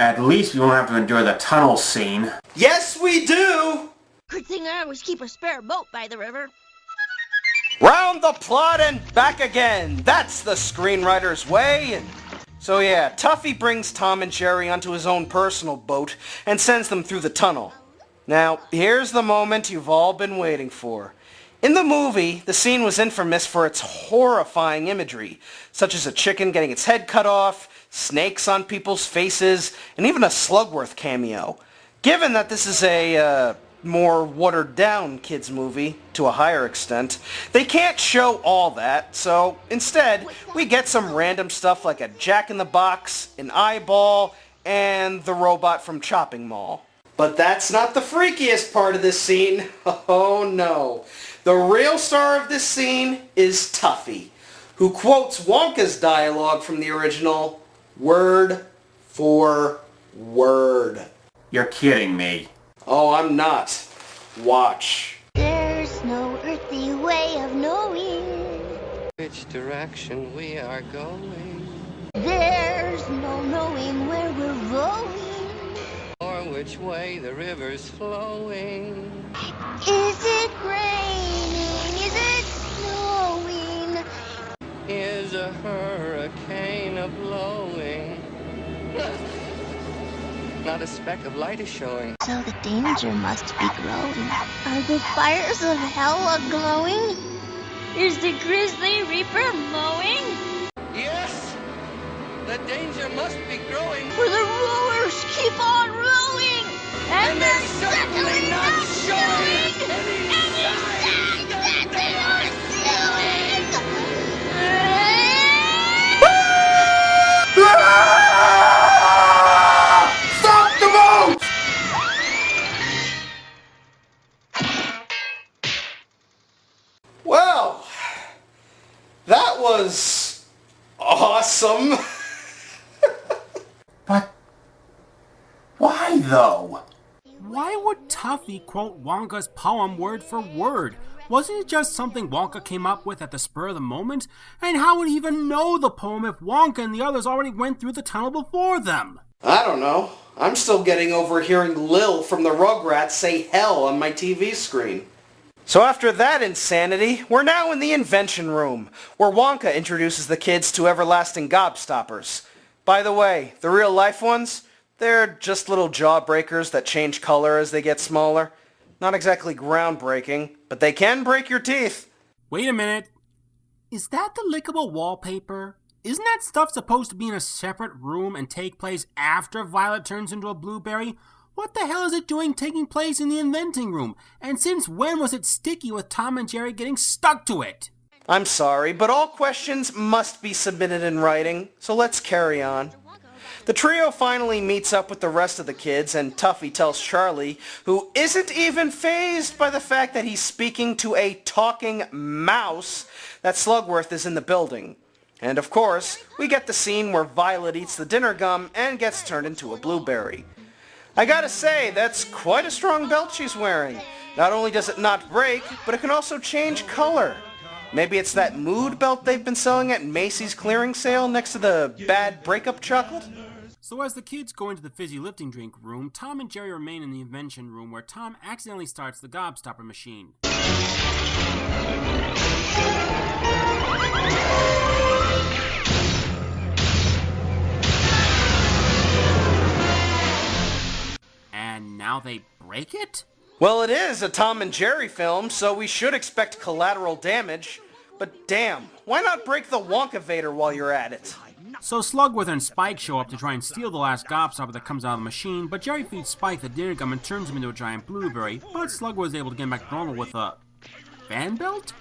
At least we won't have to endure the tunnel scene. Yes, we do! Good thing I always keep a spare boat by the river. Round the plot and back again. That's the screenwriter's way. So yeah, Tuffy brings Tom and Jerry onto his own personal boat and sends them through the tunnel. Now, here's the moment you've all been waiting for. In the movie, the scene was infamous for its horrifying imagery, such as a chicken getting its head cut off, snakes on people's faces, and even a Slugworth cameo. Given that this is a more watered-down kids movie, to a higher extent, they can't show all that, so instead, we get some random stuff like a jack-in-the-box, an eyeball, and the robot from Chopping Mall. But that's not the freakiest part of this scene. Oh no. The real star of this scene is Tuffy, who quotes Wonka's dialogue from the original word for word. You're kidding me. Oh, I'm not. Watch. There's no earthly way of knowing which direction we are going, There's no knowing where we're rowing. or which way the river's flowing. Is it raining? Is it snowing? Is a hurricane a-blowing? Not a speck of light is showing. So the danger must be growing. Are the fires of hell a-glowing? Is the grisly reaper mowing? Yes, the danger must be growing. For the rowers keep on rowing, and they're certainly not showing any signs that they are slowing. Stop the boat! Well, that was awesome. But why though? Why would Tuffy quote Wonka's poem word for word? Wasn't it just something Wonka came up with at the spur of the moment? And how would he even know the poem if Wonka and the others already went through the tunnel before them? I don't know. I'm still getting over hearing Lil from the Rugrats say hell on my TV screen. So after that insanity, we're now in the invention room, where Wonka introduces the kids to everlasting Gobstoppers. By the way, the real life ones, they're just little jawbreakers that change color as they get smaller. Not exactly groundbreaking, but they can break your teeth. Wait a minute. Is that the lickable wallpaper? Isn't that stuff supposed to be in a separate room and take place after Violet turns into a blueberry? What the hell is it doing taking place in the inventing room? And since when was it sticky with Tom and Jerry getting stuck to it? I'm sorry, but all questions must be submitted in writing, so let's carry on. The trio finally meets up with the rest of the kids, and Tuffy tells Charlie, who isn't even fazed by the fact that he's speaking to a talking mouse, that Slugworth is in the building. And of course, we get the scene where Violet eats the dinner gum and gets turned into a blueberry. I gotta say, that's quite a strong belt she's wearing. Not only does it not break, but it can also change color. Maybe it's that mood belt they've been selling at Macy's clearing sale next to the bad breakup chocolate? So as the kids go into the fizzy lifting drink room, Tom and Jerry remain in the invention room where Tom accidentally starts the Gobstopper machine. And now they break it? Well, it is a Tom and Jerry film, so we should expect collateral damage. But damn, why not break the Wonkavator while you're at it? So Slugworth and Spike show up to try and steal the last Gobstopper that comes out of the machine, but Jerry feeds Spike the dinner gum and turns him into a giant blueberry, but Slugworth is able to get back normal with a fan belt?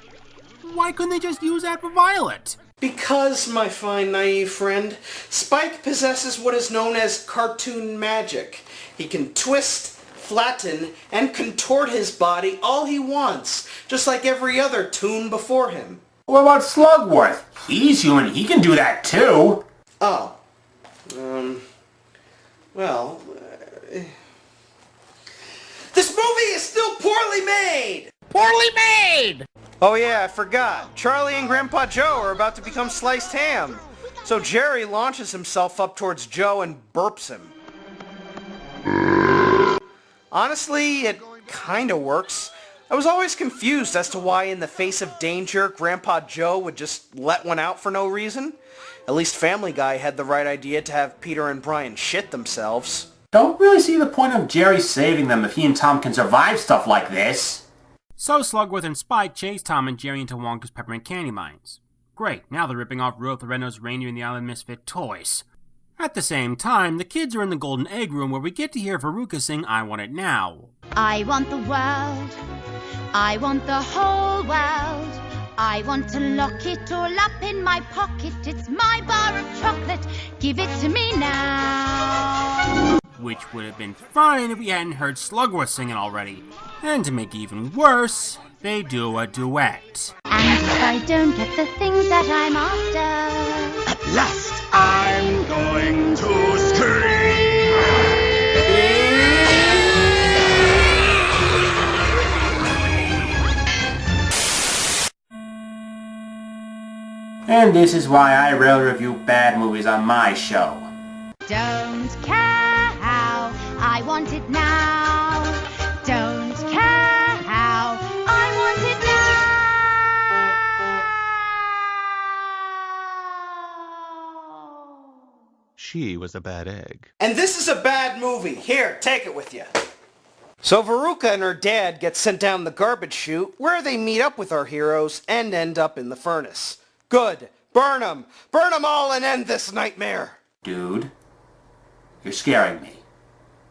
Why couldn't they just use that for Violet? Because, my fine naive friend, Spike possesses what is known as cartoon magic. He can twist, flatten, and contort his body all he wants, just like every other toon before him. What about Slugworth? He's human, he can do that too. Oh. Well... This movie is still poorly made! Poorly made! Oh yeah, I forgot. Charlie and Grandpa Joe are about to become sliced ham. So Jerry launches himself up towards Joe and burps him. Honestly, it kinda works. I was always confused as to why in the face of danger, Grandpa Joe would just let one out for no reason. At least Family Guy had the right idea to have Peter and Brian shit themselves. Don't really see the point of Jerry saving them if he and Tom can survive stuff like this. So Slugworth and Spike chase Tom and Jerry into Wonka's peppermint candy mines. Great, now they're ripping off Rudolph the Red-Nosed Reindeer and the Island Misfit toys. At the same time, the kids are in the Golden Egg Room where we get to hear Veruca sing I Want It Now. I want the world. I want the whole world. I want to lock it all up in my pocket. It's my bar of chocolate. Give it to me now. Which would have been fine if we hadn't heard Slugworth singing already. And to make it even worse, they do a duet. And if I don't get the things that I'm after, At last, I'm going to scream! And this is why I rarely review bad movies on my show. don't care how I want it now. Don't care how I want it now. She was a bad egg. And this is a bad movie. Here, take it with you. So Veruca and her dad get sent down the garbage chute, where they meet up with our heroes and end up in the furnace. Good. Burn them. Burn them all and end this nightmare. Dude, you're scaring me.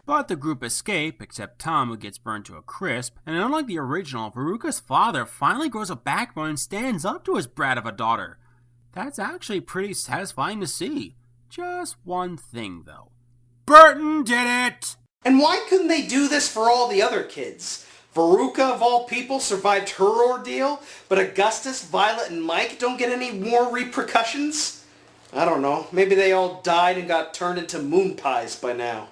But the group escape, except Tom, who gets burned to a crisp, and unlike the original, Veruca's father finally grows a backbone and stands up to his brat of a daughter. That's actually pretty satisfying to see. Just one thing, though. Burton did it! And why couldn't they do this for all the other kids? Veruca, of all people, survived her ordeal, but Augustus, Violet, and Mike don't get any more repercussions? I don't know. Maybe they all died and got turned into moon pies by now.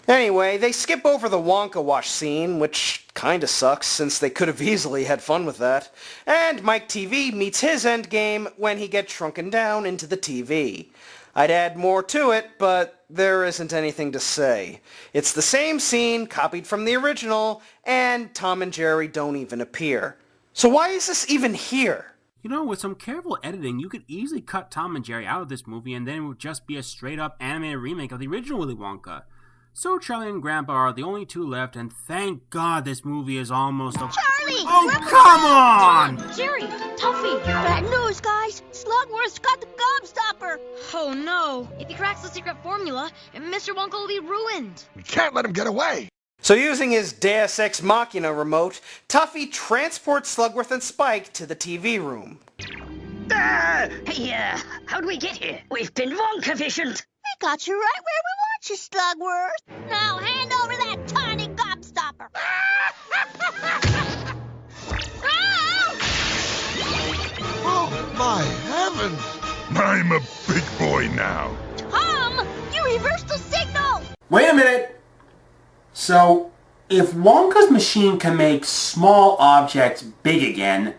Anyway, they skip over the Wonka wash scene, which kinda sucks since they could have easily had fun with that. And Mike TV meets his endgame when he gets shrunken down into the TV. I'd add more to it, but there isn't anything to say. It's the same scene, copied from the original, and Tom and Jerry don't even appear. So why is this even here? You know, with some careful editing, you could easily cut Tom and Jerry out of this movie and then it would just be a straight-up animated remake of the original Willy Wonka. So Charlie and Grandpa are the only two left, and thank God this movie is almost a... Charlie! Oh, come on! Jerry, Tuffy, bad news, guys. Slugworth's got the Gobstopper. Oh no! If he cracks the secret formula, Mr. Wonka will be ruined. We can't let him get away! So using his Deus Ex Machina remote, Tuffy transports Slugworth and Spike to the TV room. Hey, how'd we get here? We've been Wonka-visioned. We got you right where we want you, Slugworth. Now hand over that tiny Gobstopper. Oh, my heavens! I'm a big boy now. Tom, you reversed the signal. Wait a minute! So, if Wonka's machine can make small objects big again,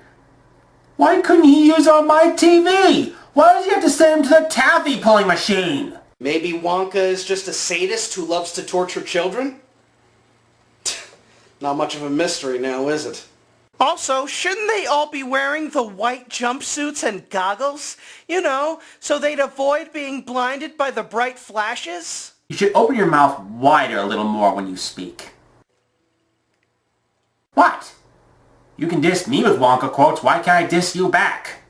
why couldn't he use it on my TV? Why does he have to send him to the taffy pulling machine? Maybe Wonka is just a sadist who loves to torture children? Not much of a mystery now, is it? Also, shouldn't they all be wearing the white jumpsuits and goggles? You know, so they'd avoid being blinded by the bright flashes? You should open your mouth wider a little more when you speak. What? You can diss me with Wonka quotes, why can't I diss you back?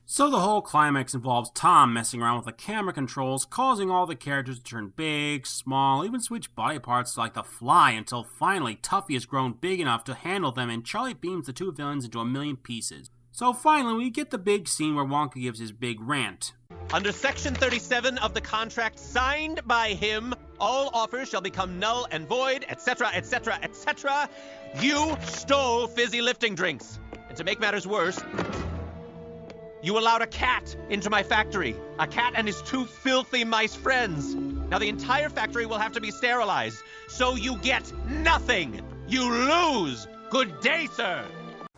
So the whole climax involves Tom messing around with the camera controls, causing all the characters to turn big, small, even switch body parts like the Fly until finally Tuffy has grown big enough to handle them and Charlie beams the two villains into a million pieces. So finally we get the big scene where Wonka gives his big rant. Under Section 37 of the contract signed by him, all offers shall become null and void, etc., etc., etc. You stole fizzy lifting drinks. And to make matters worse, you allowed a cat into my factory. A cat and his two filthy mice friends. Now the entire factory will have to be sterilized. So you get nothing. You lose. Good day, sir.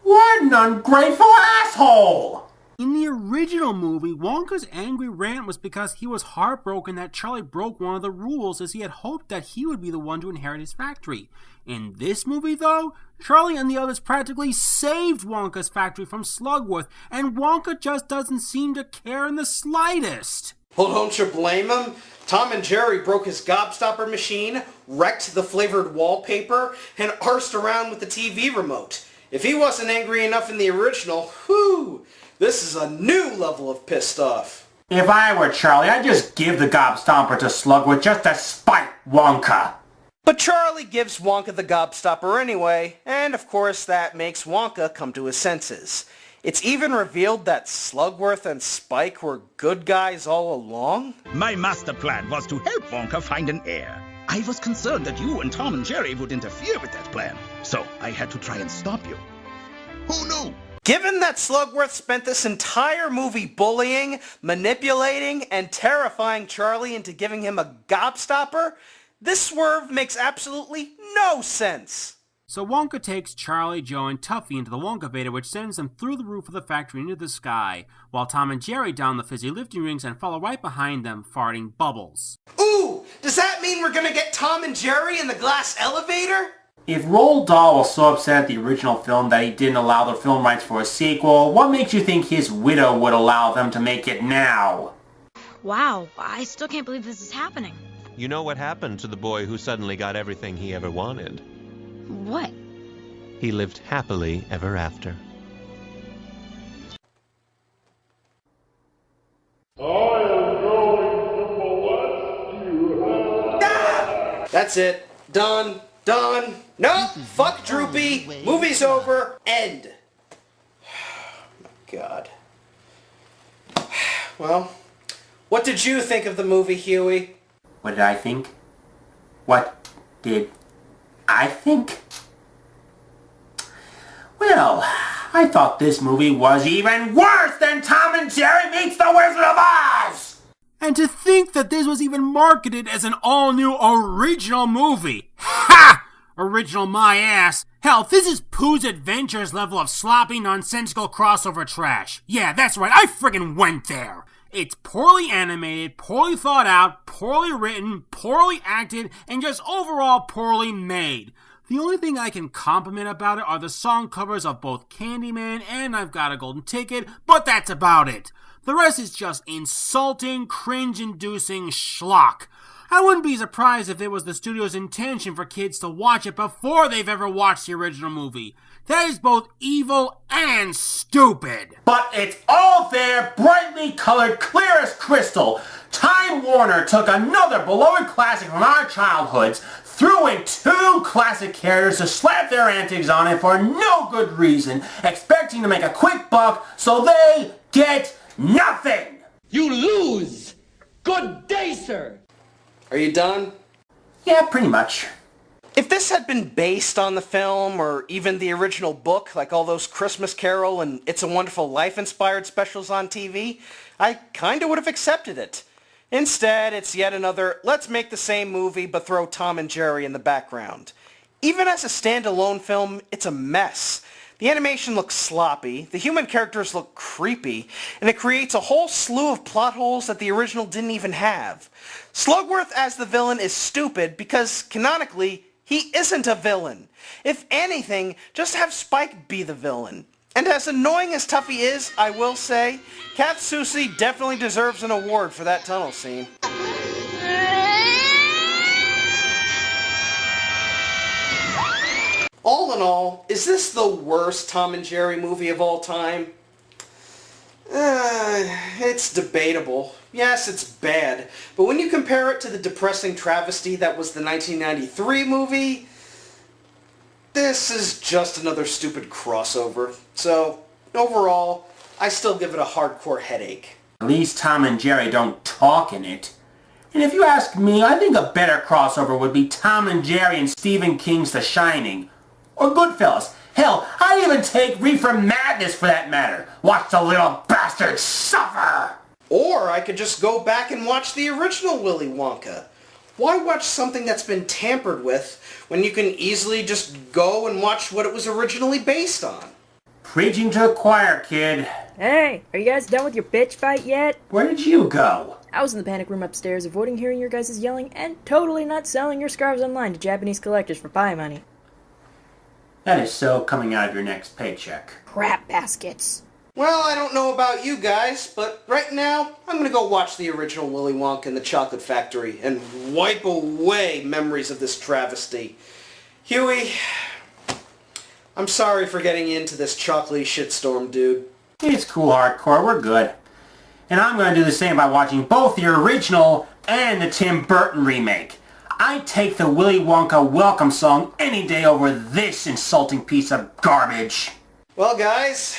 What an ungrateful asshole! In the original movie, Wonka's angry rant was because he was heartbroken that Charlie broke one of the rules, as he had hoped that he would be the one to inherit his factory. In this movie, though, Charlie and the others practically saved Wonka's factory from Slugworth, and Wonka just doesn't seem to care in the slightest. Well, don't you blame him? Tom and Jerry broke his Gobstopper machine, wrecked the flavored wallpaper, and arsed around with the TV remote. If he wasn't angry enough in the original, whew, this is a new level of pissed off. If I were Charlie, I'd just give the Gobstopper to Slugworth just to spite Wonka. But Charlie gives Wonka the Gobstopper anyway, and of course that makes Wonka come to his senses. It's even revealed that Slugworth and Spike were good guys all along. My master plan was to help Wonka find an heir. I was concerned that you and Tom and Jerry would interfere with that plan, so I had to try and stop you. Who knew? Given that Slugworth spent this entire movie bullying, manipulating, and terrifying Charlie into giving him a Gobstopper, this swerve makes absolutely no sense. So Wonka takes Charlie, Joe, and Tuffy into the Wonkavator, which sends them through the roof of the factory into the sky, while Tom and Jerry down the fizzy lifting rings and follow right behind them, farting bubbles. Ooh, does that mean we're gonna get Tom and Jerry in the glass elevator? If Roald Dahl was so upset at the original film that he didn't allow the film rights for a sequel, what makes you think his widow would allow them to make it now? Wow, I still can't believe this is happening. You know what happened to the boy who suddenly got everything he ever wanted? What? He lived happily ever after. That's it. Done. Done. Nope. Fuck Droopy. Movie's over. End. My God. Well, what did you think of the movie, Huey? What did I think? What did I think? Well, I thought this movie was even worse than Tom and Jerry Meets the Wizard of Oz! And to think that this was even marketed as an all-new original movie. Ha! Original my ass. Hell, this is Pooh's Adventures level of sloppy, nonsensical crossover trash. Yeah, that's right, I friggin' went there. It's poorly animated, poorly thought out, poorly written, poorly acted, and just overall poorly made. The only thing I can compliment about it are the song covers of both Candyman and I've Got a Golden Ticket, but that's about it. The rest is just insulting, cringe-inducing schlock. I wouldn't be surprised if it was the studio's intention for kids to watch it before they've ever watched the original movie. That is both evil and stupid. But it's all there, brightly colored, clear as crystal. Time Warner took another beloved classic from our childhoods, threw in two classic characters to slap their antics on it for no good reason, expecting to make a quick buck, so they get nothing! You lose! Good day, sir! Are you done? Yeah, pretty much. If this had been based on the film, or even the original book, like all those Christmas Carol and It's a Wonderful Life inspired specials on TV, I kinda would have accepted it. Instead, it's yet another, let's make the same movie but throw Tom and Jerry in the background. Even as a standalone film, it's a mess. The animation looks sloppy, the human characters look creepy, and it creates a whole slew of plot holes that the original didn't even have. Slugworth as the villain is stupid because, canonically, he isn't a villain. If anything, just have Spike be the villain. And as annoying as Tuffy is, I will say, Kath Soucie definitely deserves an award for that tunnel scene. All in all, is this the worst Tom and Jerry movie of all time? It's debatable. Yes, it's bad. But when you compare it to the depressing travesty that was the 1993 movie, this is just another stupid crossover. So, overall, I still give it a hardcore headache. At least Tom and Jerry don't talk in it. And if you ask me, I think a better crossover would be Tom and Jerry and Stephen King's The Shining. Or Goodfellas. Hell, I'd even take Reefer Madness for that matter. Watch the little bastard suffer! Or I could just go back and watch the original Willy Wonka. Why watch something that's been tampered with when you can easily just go and watch what it was originally based on? Preaching to the choir, kid. Hey, are you guys done with your bitch fight yet? Where did you go? I was in the panic room upstairs, avoiding hearing your guys' yelling and totally not selling your scarves online to Japanese collectors for pie money. That is so coming out of your next paycheck. Crap baskets. Well, I don't know about you guys, but right now, I'm gonna go watch the original Willy Wonka and the Chocolate Factory and wipe away memories of this travesty. Hewy, I'm sorry for getting into this chocolatey shitstorm, dude. It's cool, hardcore. We're good. And I'm going to do the same by watching both the original and the Tim Burton remake. I'd take the Willy Wonka welcome song any day over this insulting piece of garbage. Well, guys,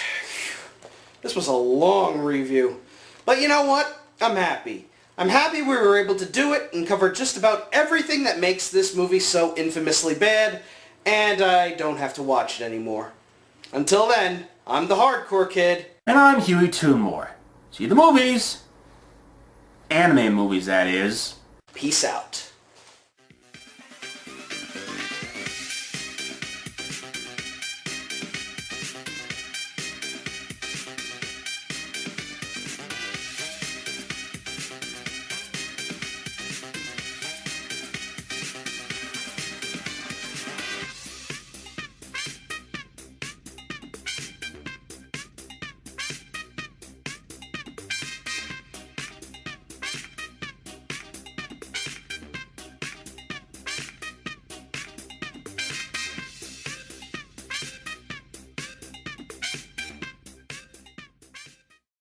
this was a long review. But you know what? I'm happy. I'm happy we were able to do it and cover just about everything that makes this movie so infamously bad, and I don't have to watch it anymore. Until then, I'm the Hardcore Kid. And I'm Hewy Toonmore. See you at the movies. Anime movies, that is. Peace out.